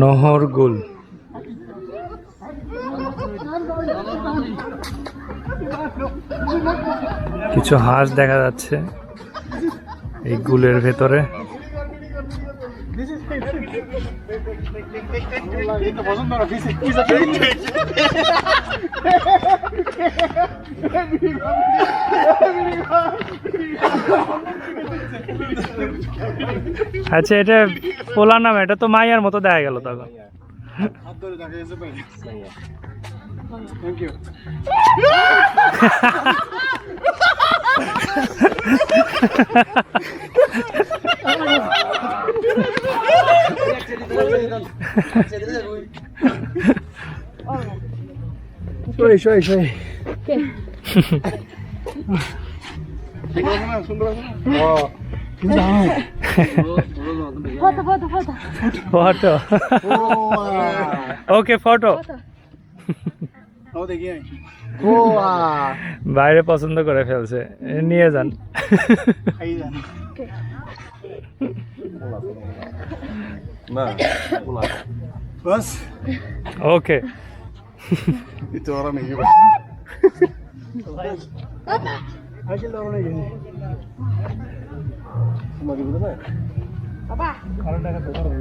নহরগুল। কিছু হাঁস দেখা যাচ্ছে এই গুলের ভেতরে। আচ্ছা, এটা পোলা নাম, এটা তো মাইয়ার মতো দেখা গেল তখন। Thank you. সই ফটো। Okay, photo. বাইরে পছন্দ করে ফেলছে, নিয়ে যান। ওকে। Itu orang nih. Hasil orang lagi. Semua di mana? Apa? Kalau dah kata orang.